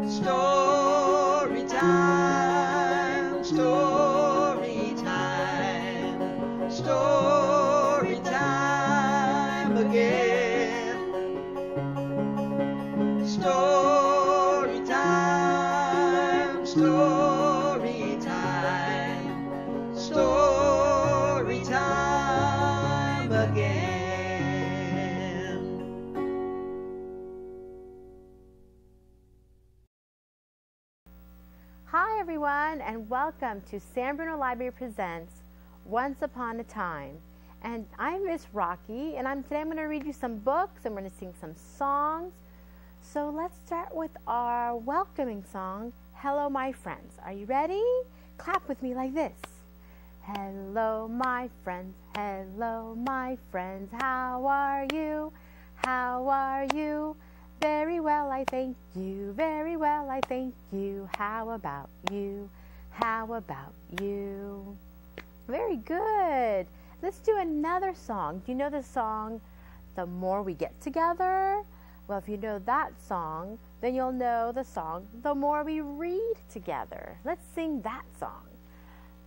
Story time, story time, story time again. Story time, story time, story time again. Hi everyone, and welcome to San Bruno Library Presents Once Upon a Time. And I'm Miss Rocky, and today I'm going to read you some books, and we're going to sing some songs. So let's start with our welcoming song, Hello My Friends. Are you ready? Clap with me like this. Hello my friends, how are you? How are you? Very well, I thank you. Very well, I thank you. How about you? How about you? Very good. Let's do another song. Do you know the song, The More We Get Together? Well, if you know that song, then you'll know the song, The More We Read Together. Let's sing that song.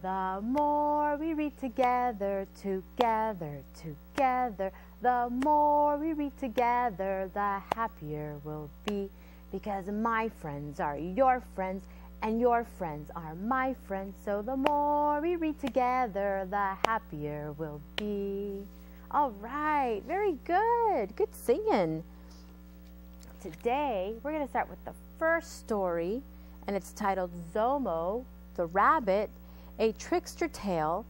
The more we read together, together, together, the more we read together, the happier we'll be. Because my friends are your friends, and your friends are my friends. So the more we read together, the happier we'll be. All right, very good. Good singing. Today, we're going to start with the first story, and it's titled Zomo the Rabbit, A Trickster Tale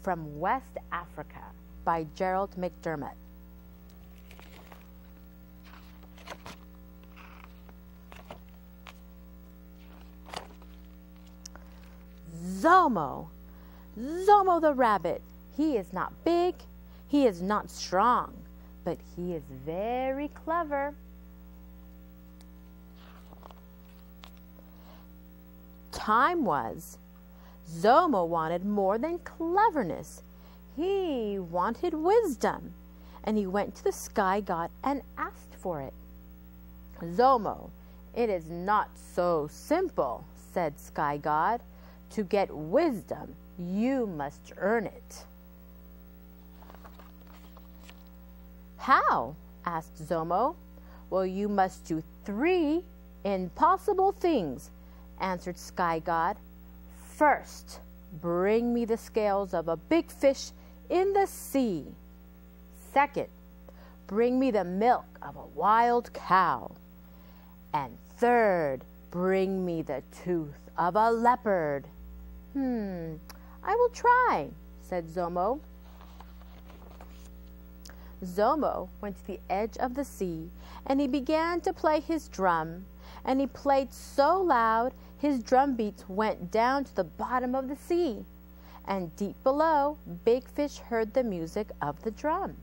from West Africa by Gerald McDermott. Zomo the rabbit. He is not big, he is not strong, but he is very clever. Time was, Zomo wanted more than cleverness. He wanted wisdom, and he went to the sky god and asked for it. Zomo, it is not so simple, said sky god. To get wisdom, you must earn it. How? asked Zomo. Well, you must do 3 impossible things, answered sky god. First, bring me the scales of a big fish in the sea. Second, bring me the milk of a wild cow. And third, bring me the tooth of a leopard. I will try, said Zomo. Zomo went to the edge of the sea, and he began to play his drum, and he played so loud his drum beats went down to the bottom of the sea, and deep below, Big Fish heard the music of the drum.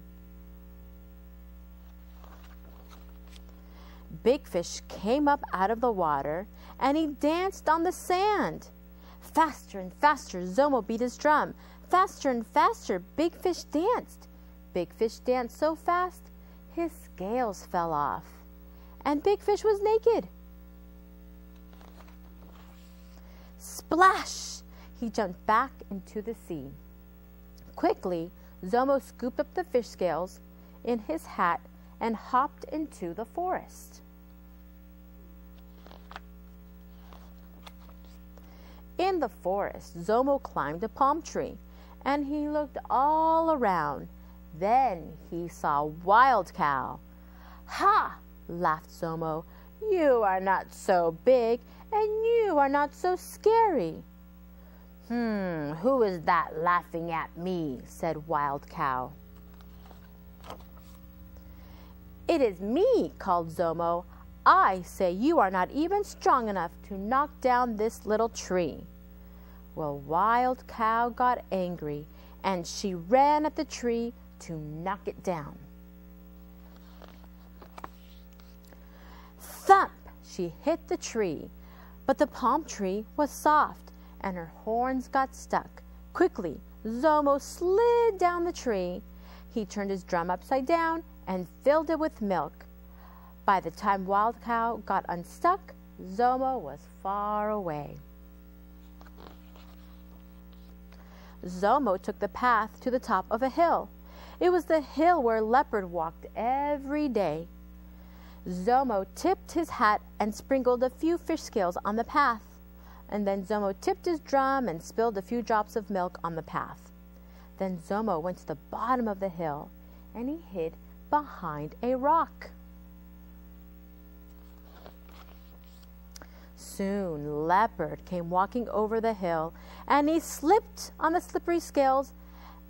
Big Fish came up out of the water, and he danced on the sand. Faster and faster, Zomo beat his drum. Faster and faster, Big Fish danced. Big Fish danced so fast, his scales fell off, and Big Fish was naked. Splash! He jumped back into the sea. Quickly, Zomo scooped up the fish scales in his hat and hopped into the forest. In the forest, Zomo climbed a palm tree, and he looked all around. Then he saw Wild Cow. Ha! laughed Zomo. You are not so big, and you are not so scary. Who is that laughing at me? Said Wild Cow. It is me, called Zomo. I say you are not even strong enough to knock down this little tree. Well, Wild Cow got angry, and she ran at the tree to knock it down. Thump! She hit the tree, but the palm tree was soft, and her horns got stuck. Quickly, Zomo slid down the tree. He turned his drum upside down and filled it with milk. By the time Wild Cow got unstuck, Zomo was far away. Zomo took the path to the top of a hill. It was the hill where Leopard walked every day. Zomo tipped his hat and sprinkled a few fish scales on the path. And then Zomo tipped his drum and spilled a few drops of milk on the path. Then Zomo went to the bottom of the hill and he hid behind a rock. Soon Leopard came walking over the hill and he slipped on the slippery scales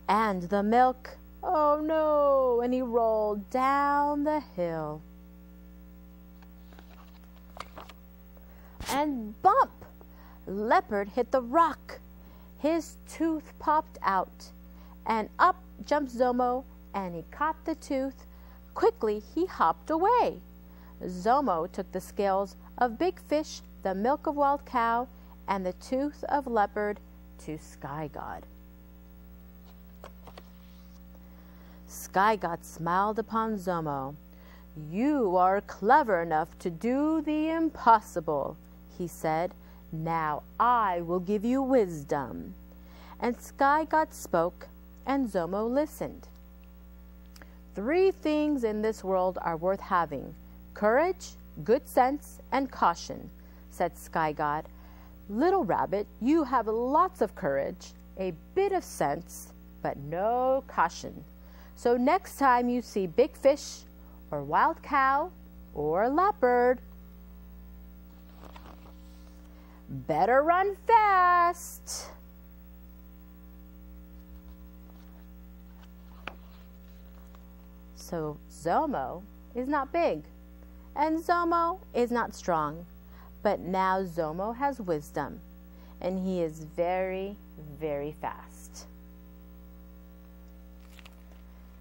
and the milk. Oh no! And he rolled down the hill. And bump! Leopard hit the rock. His tooth popped out. And up jumped Zomo and he caught the tooth. Quickly he hopped away. Zomo took the scales of big fish, the milk of wild cow, and the tooth of leopard to Sky God. Sky God smiled upon Zomo. "You are clever enough to do the impossible," he said. "Now I will give you wisdom." And Sky God spoke, and Zomo listened. "3 things in this world are worth having: courage, good sense, and caution," said Sky God. "Little rabbit, you have lots of courage, a bit of sense, but no caution. So next time you see big fish, or wild cow, or leopard, better run fast." So Zomo is not big, and Zomo is not strong, but now Zomo has wisdom, and he is very, very fast.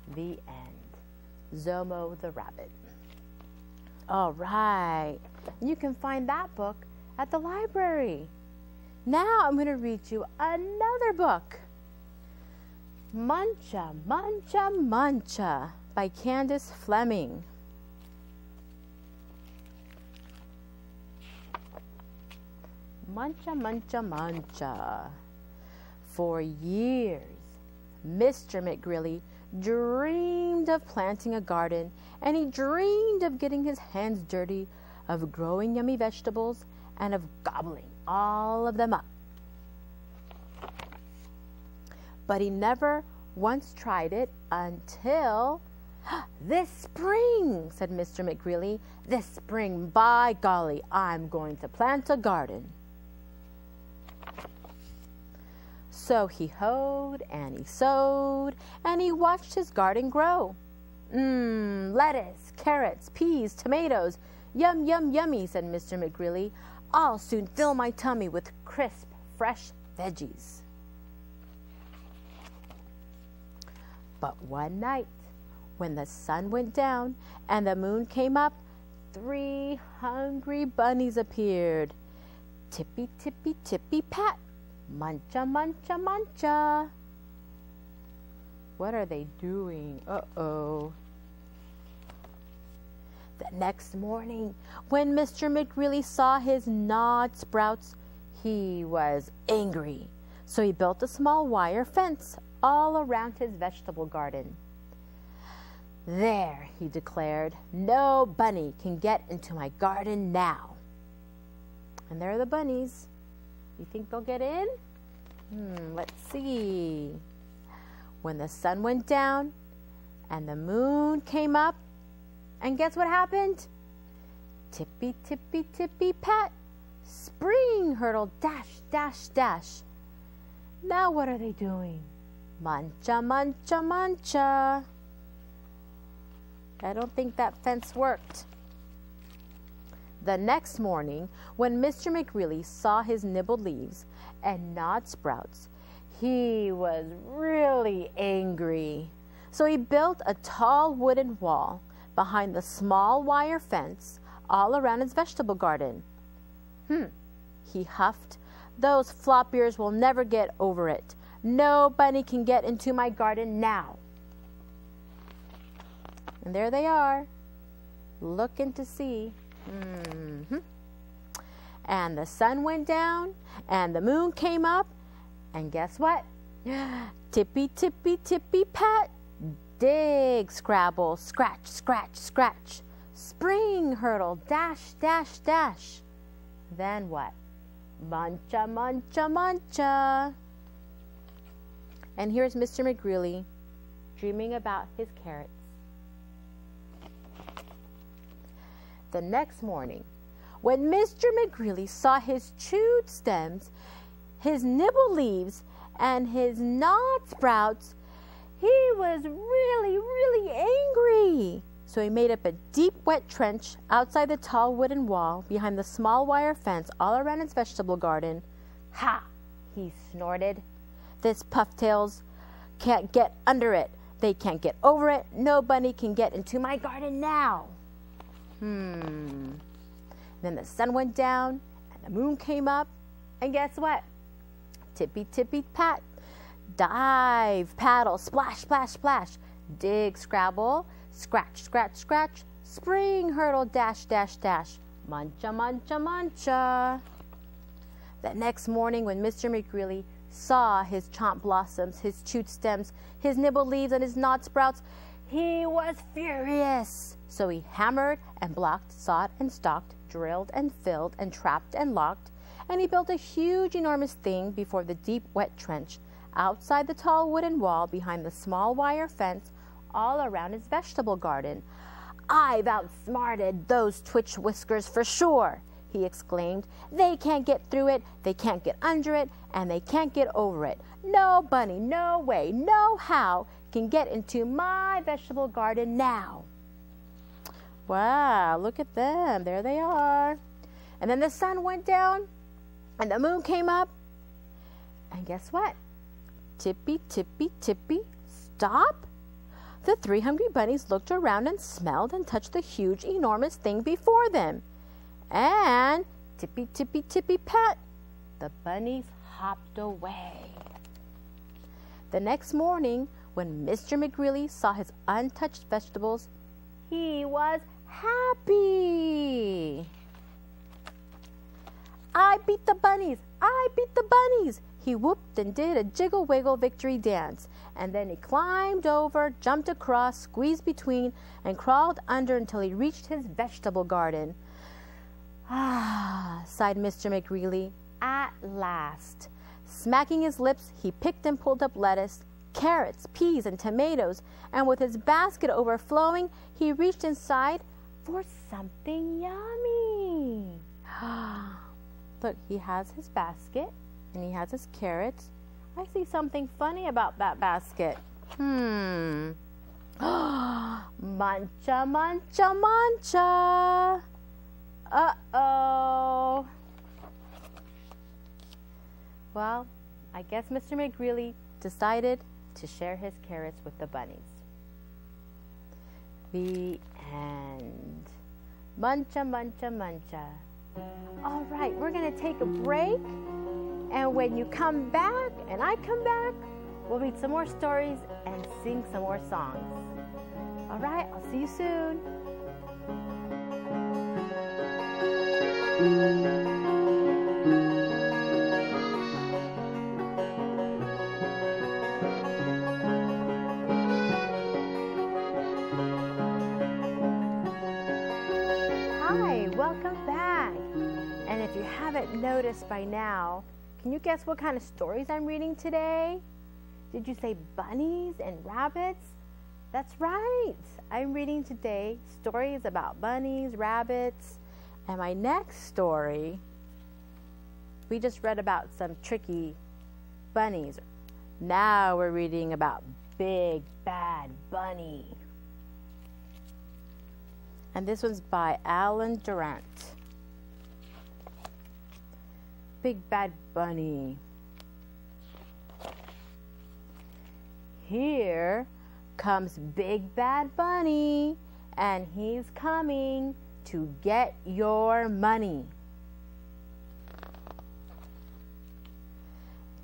The end. Zomo the Rabbit. All right, you can find that book at the library. Now I'm going to read you another book. Muncha Muncha Muncha by Candace Fleming. Muncha Muncha Muncha. For years, Mr. McGrilly dreamed of planting a garden, and he dreamed of getting his hands dirty, of growing yummy vegetables, and of gobbling all of them up. But he never once tried it until this spring, said Mr. McGreeley. This spring, by golly, I'm going to plant a garden. So he hoed and he sowed and he watched his garden grow. Lettuce, carrots, peas, tomatoes. Yum, yum, yummy, said Mr. McGreeley. I'll soon fill my tummy with crisp, fresh veggies. But one night, when the sun went down and the moon came up, 3 hungry bunnies appeared. Tippy, tippy, tippy, pat. Muncha, muncha, muncha. What are they doing? Uh-oh. The next morning, when Mr. McGreeley saw his gnawed sprouts, he was angry. So he built a small wire fence all around his vegetable garden. There, he declared, no bunny can get into my garden now. And there are the bunnies. You think they'll get in? Let's see. When the sun went down and the moon came up, and guess what happened? Tippy, tippy, tippy, pat. Spring hurdle, dash, dash, dash. Now what are they doing? Muncha, muncha, muncha. I don't think that fence worked. The next morning, when Mr. McGreeley saw his nibbled leaves and gnawed sprouts, he was really angry. So he built a tall wooden wall behind the small wire fence all around his vegetable garden. He huffed. Those flop ears will never get over it. No bunny can get into my garden now. And there they are, looking to see. and the sun went down, and the moon came up, and guess what? Tippy, tippy, tippy, pat. Dig, scrabble, scratch, scratch, scratch. Spring, hurdle, dash, dash, dash. Then what? Muncha, muncha, muncha. And here's Mr. McGreely dreaming about his carrots. The next morning, when Mr. McGreely saw his chewed stems, his nibble leaves, and his gnawed sprouts, he was really, really angry. So he made up a deep, wet trench outside the tall wooden wall behind the small wire fence all around his vegetable garden. Ha! He snorted. This pufftails can't get under it. They can't get over it. No bunny can get into my garden now. Then the sun went down and the moon came up. And guess what? Tippy, tippy, pat. Dive, paddle, splash, splash, splash. Dig, scrabble, scratch, scratch, scratch. Spring, hurdle, dash, dash, dash. Muncha, muncha, muncha. The next morning when Mr. McGreely saw his chomped blossoms, his chewed stems, his nibbled leaves, and his gnawed sprouts, he was furious. So he hammered and blocked, sawed and stalked, drilled and filled and trapped and locked, and he built a huge, enormous thing before the deep, wet trench, outside the tall wooden wall, behind the small wire fence, all around his vegetable garden. I've outsmarted those twitch whiskers for sure, he exclaimed. They can't get through it, they can't get under it, and they can't get over it. No bunny, no way, no how can get into my vegetable garden now. Wow, look at them. There they are. And then the sun went down, and the moon came up. And guess what? Tippy, tippy, tippy, stop. The 3 hungry bunnies looked around and smelled and touched the huge, enormous thing before them. And tippy, tippy, tippy, pat, the bunnies hopped away. The next morning, when Mr. McGreely saw his untouched vegetables, he was happy. I beat the bunnies! I beat the bunnies! He whooped and did a jiggle-wiggle victory dance, and then he climbed over, jumped across, squeezed between, and crawled under until he reached his vegetable garden. Ah, sighed Mr. McGreely, at last. Smacking his lips, he picked and pulled up lettuce, carrots, peas, and tomatoes, and with his basket overflowing, he reached inside for something yummy. Look, he has his basket, and he has his carrots. I see something funny about that basket. Muncha, muncha, muncha. Uh-oh. Well, I guess Mr. McGreely decided to share his carrots with the bunnies. The end. Muncha, muncha, muncha. All right, we're going to take a break. And when you come back, and I come back, we'll read some more stories and sing some more songs. All right, I'll see you soon. Hi, welcome back. And if you haven't noticed by now, can you guess what kind of stories I'm reading today? Did you say bunnies and rabbits? That's right. I'm reading today stories about bunnies, rabbits, and my next story, we just read about some tricky bunnies. Now we're reading about Big Bad Bunny. And this one's by Alan Durant. Big Bad Bunny. Here comes Big Bad Bunny, and he's coming to get your money.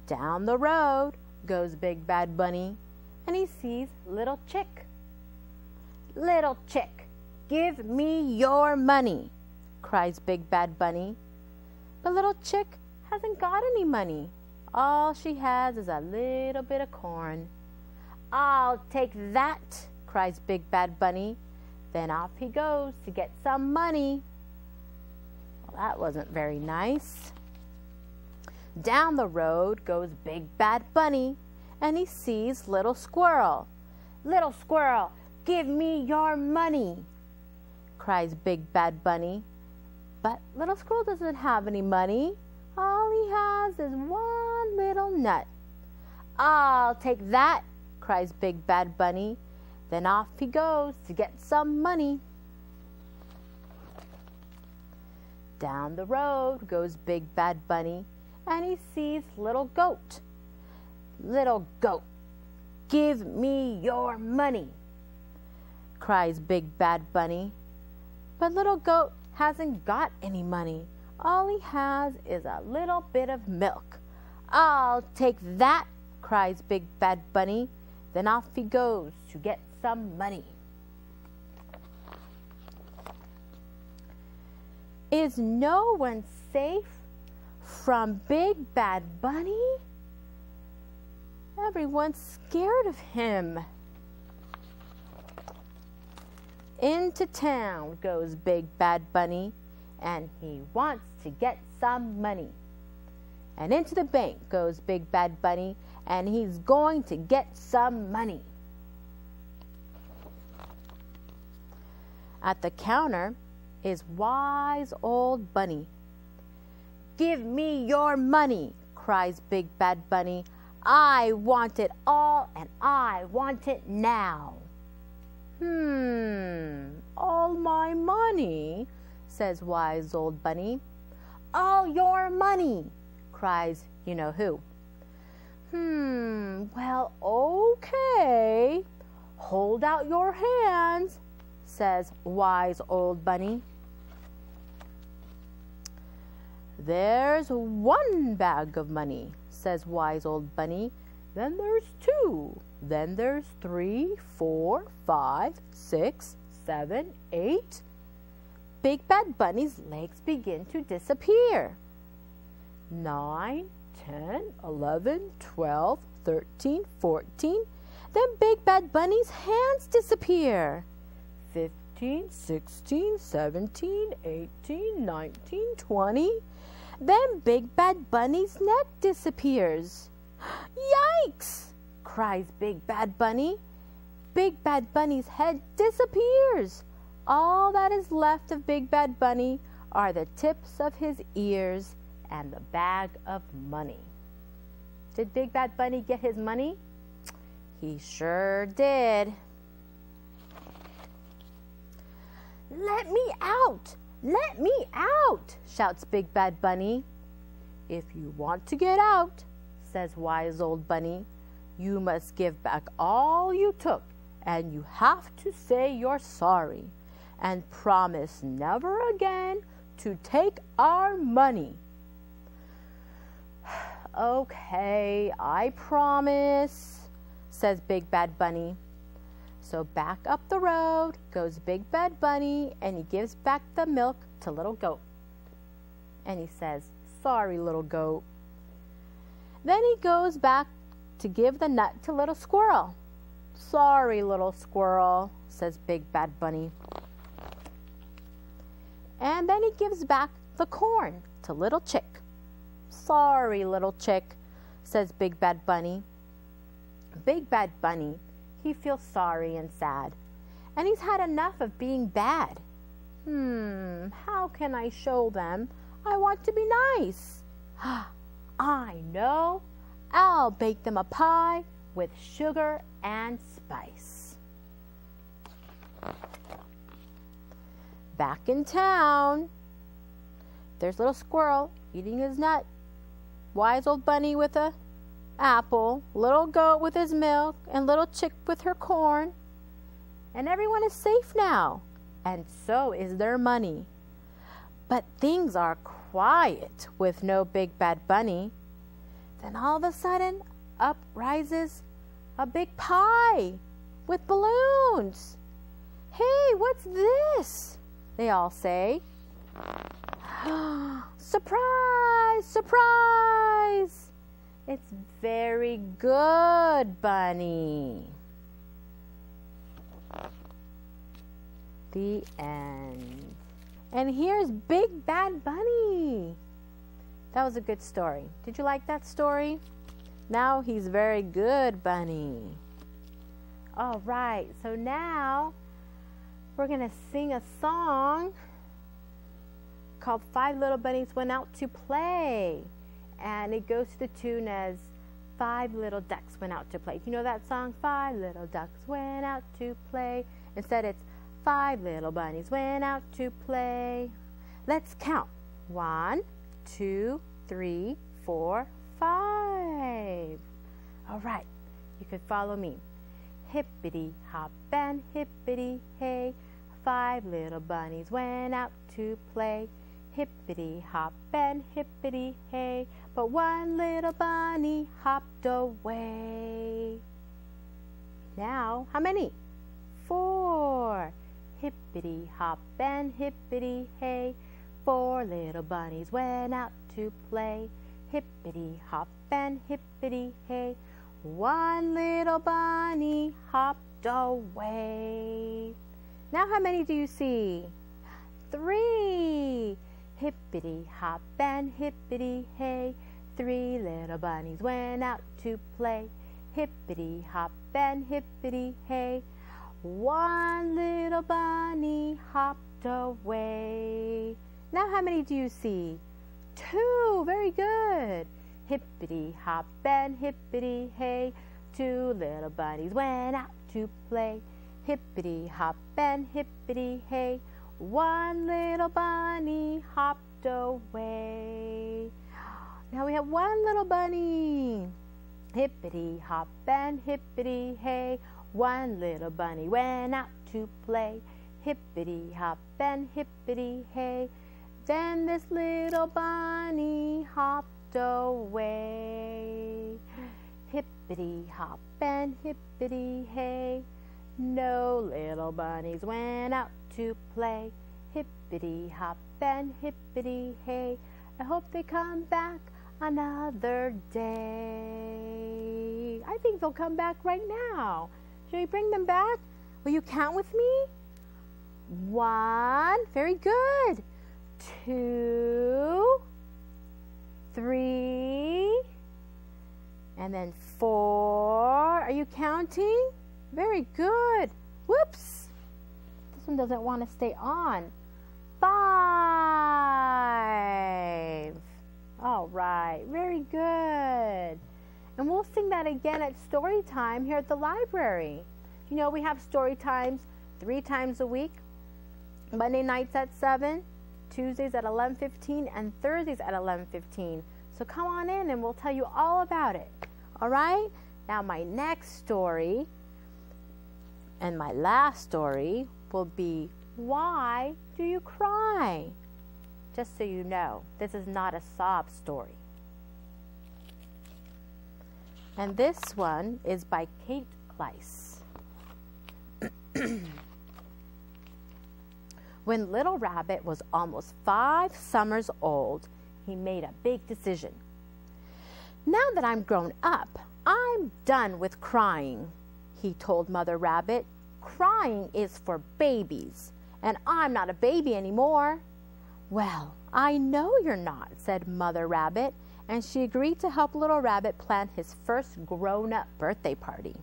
Down the road goes Big Bad Bunny, and he sees Little Chick. Little Chick, give me your money, cries Big Bad Bunny. But little chick hasn't got any money. All she has is a little bit of corn. "I'll take that," cries Big Bad Bunny. Then off he goes to get some money. Well, that wasn't very nice. Down the road goes Big Bad Bunny, and he sees Little Squirrel. "Little Squirrel, give me your money," cries Big Bad Bunny. But Little Squirrel doesn't have any money. All he has is one little nut. "I'll take that," cries Big Bad Bunny. Then off he goes to get some money. Down the road goes Big Bad Bunny, and he sees Little Goat. "Little Goat, give me your money," cries Big Bad Bunny. But Little Goat hasn't got any money. All he has is a little bit of milk. "I'll take that," cries Big Bad Bunny. Then off he goes to get some money. Is no one safe from Big Bad Bunny? Everyone's scared of him. Into town goes Big Bad Bunny, and he wants to get some money. And into the bank goes Big Bad Bunny, and he's going to get some money. At the counter is wise old Bunny. "Give me your money," cries Big Bad Bunny. "I want it all, and I want it now." All my money," says wise old Bunny. "All your money," cries you-know-who. Well, okay. Hold out your hands," says wise old Bunny. "There's one bag of money," says wise old Bunny. "Then there's two. Then there's 3, 4, 5, 6, 7, 8. Big Bad Bunny's legs begin to disappear. 9, 10, 11, 12, 13, 14. Then Big Bad Bunny's hands disappear. 15, 16, 17, 18, 19, 20. Then Big Bad Bunny's neck disappears. "Yikes!" cries Big Bad Bunny. Big Bad Bunny's head disappears. All that is left of Big Bad Bunny are the tips of his ears and the bag of money. Did Big Bad Bunny get his money? He sure did. "Let me out! Let me out!" shouts Big Bad Bunny. "If you want to get out," says wise old Bunny, "you must give back all you took, and you have to say you're sorry, and promise never again to take our money." "Okay, I promise," says Big Bad Bunny. So back up the road goes Big Bad Bunny, and he gives back the milk to Little Goat. And he says, "Sorry, Little Goat." Then he goes back to give the nut to Little Squirrel. "Sorry, Little Squirrel," says Big Bad Bunny. And then he gives back the corn to Little Chick. "Sorry, Little Chick," says Big Bad Bunny. Big Bad Bunny, he feels sorry and sad, and he's had enough of being bad. How can I show them I want to be nice? I know. I'll bake them a pie with sugar and spice. Back in town, there's Little Squirrel eating his nut, wise old Bunny with a apple, Little Goat with his milk, and Little Chick with her corn. And everyone is safe now, and so is their money. But things are quiet with no Big Bad Bunny. Then all of a sudden, up rises a big pie with balloons. "Hey, what's this?" they all say. Surprise! Surprise! It's very good, Bunny. The end. And here's Big Bad Bunny. That was a good story. Did you like that story? Now he's very good, Bunny. All right, so now we're going to sing a song called Five Little Bunnies Went Out to Play. And it goes to the tune as Five Little Ducks Went Out to Play. Do you know that song? Five little ducks went out to play. Instead, it's Five little bunnies went out to play. Let's count. 1, 2, 3, 4, 5. All right, you could follow me. Hippity hop and hippity hey, five little bunnies went out to play. Hippity hop and hippity hey, but one little bunny hopped away. Now, how many? 4. Hippity hop and hippity hey, 4 little bunnies went out to play. Hippity hop and hippity hey, one little bunny hopped away. Now how many do you see? 3. Hippity hop and hippity hey, 3 little bunnies went out to play. Hippity hop and hippity hey, one little bunny hopped away. Now how many do you see? 2. Very good. Hippity hop and hippity hey, 2 little bunnies went out to play. Hippity hop and hippity hey, one little bunny hopped away. Now we have one little bunny. Hippity hop and hippity hey, one little bunny went out to play. Hippity hop and hippity hey, then this little bunny hopped away. Hippity hop and hippity hey, no little bunnies went out to play. Hippity hop and hippity hey, I hope they come back another day. I think they'll come back right now. Should we bring them back? Will you count with me? 1, very good. 2, 3, and then 4. Are you counting? Very good. Whoops. This one doesn't want to stay on. 5. All right. Very good. And we'll sing that again at story time here at the library. You know, we have story times 3 times a week. Monday nights at 7, Tuesdays at 11:15, and Thursdays at 11:15. So come on in and we'll tell you all about it. All right? Now my next story and my last story will be, why do you cry? Just so you know, this is not a sob story. And this one is by Kate Kleiss. When Little Rabbit was almost 5 summers old, he made a big decision. Now that I'm grown up, I'm done with crying, he told Mother Rabbit. Crying is for babies, and I'm not a baby anymore. Well, I know you're not, said Mother Rabbit, and she agreed to help Little Rabbit plan his first grown-up birthday party.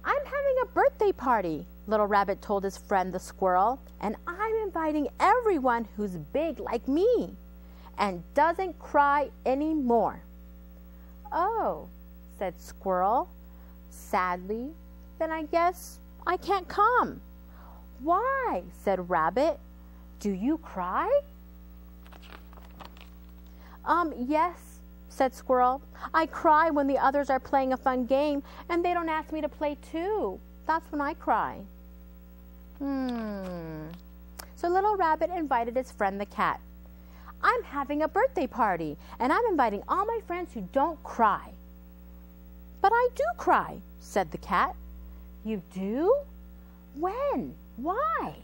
I'm having a birthday party, Little Rabbit told his friend the squirrel, and I'm inviting everyone who's big like me and doesn't cry anymore. Oh, said Squirrel sadly, then I guess I can't come. Why? Said Rabbit. Do you cry? Yes, said Squirrel. I cry when the others are playing a fun game and they don't ask me to play too. That's when I cry. So Little Rabbit invited his friend the cat. I'm having a birthday party and I'm inviting all my friends who don't cry. But I do cry, said the cat. You do? When? Why?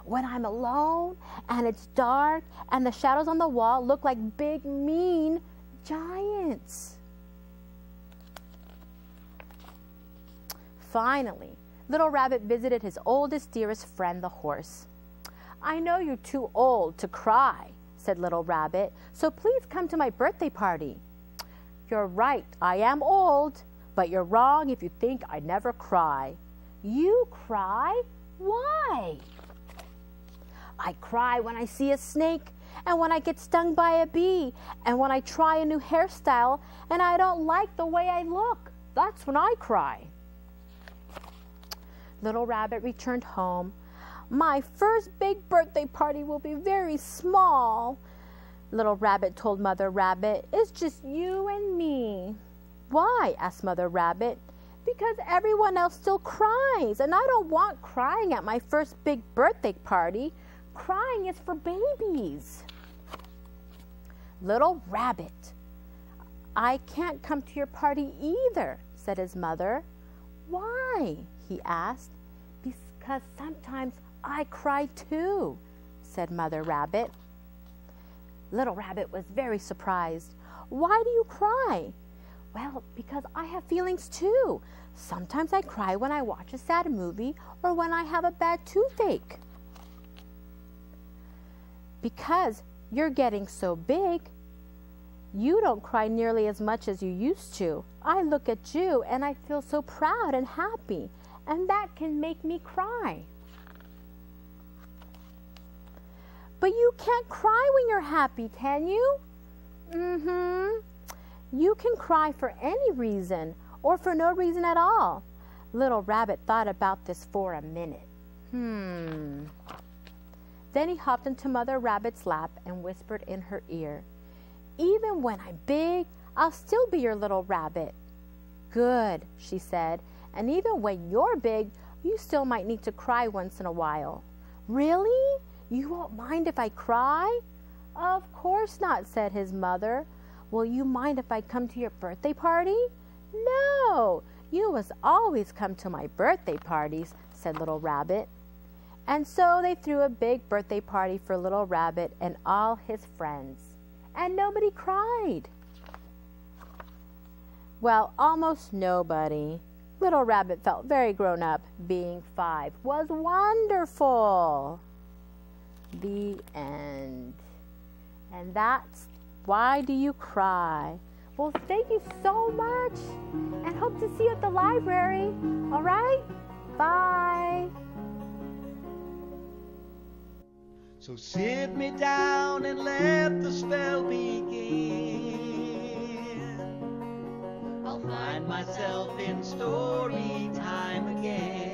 when I'm alone and it's dark and the shadows on the wall look like big, mean giants. Finally, Little Rabbit visited his oldest, dearest friend, the horse. "I know you're too old to cry," said Little Rabbit, "so please come to my birthday party." "You're right, I am old, but you're wrong if you think I never cry." "You cry? Why?" "I cry when I see a snake, and when I get stung by a bee, and when I try a new hairstyle and I don't like the way I look. That's when I cry." Little Rabbit returned home. "My first big birthday party will be very small," Little Rabbit told Mother Rabbit. "It's just you and me." "Why?" asked Mother Rabbit. "Because everyone else still cries, and I don't want crying at my first big birthday party. Crying is for babies." "Little Rabbit, I can't come to your party either," said his mother. "Why?" he asked. "Because sometimes I cry too," said Mother Rabbit. Little Rabbit was very surprised. "Why do you cry?" "Well, because I have feelings too. Sometimes I cry when I watch a sad movie or when I have a bad toothache." "Because you're getting so big, you don't cry nearly as much as you used to. I look at you and I feel so proud and happy, and that can make me cry." "But you can't cry when you're happy, can you?" "You can cry for any reason or for no reason at all." Little Rabbit thought about this for a minute. Then he hopped into Mother Rabbit's lap and whispered in her ear, "Even when I'm big, I'll still be your little rabbit." "Good," she said. "And even when you're big, you still might need to cry once in a while." "Really? You won't mind if I cry?" "Of course not," said his mother. "Will you mind if I come to your birthday party?" "No, you must always come to my birthday parties," said Little Rabbit. And so they threw a big birthday party for Little Rabbit and all his friends. And nobody cried. Well, almost nobody. Little Rabbit felt very grown up. Being 5 was wonderful. The end. And that's Why Do You Cry? Well, thank you so much, and hope to see you at the library. All right? Bye. So sit me down and let the spell begin. I'll find myself in story time again.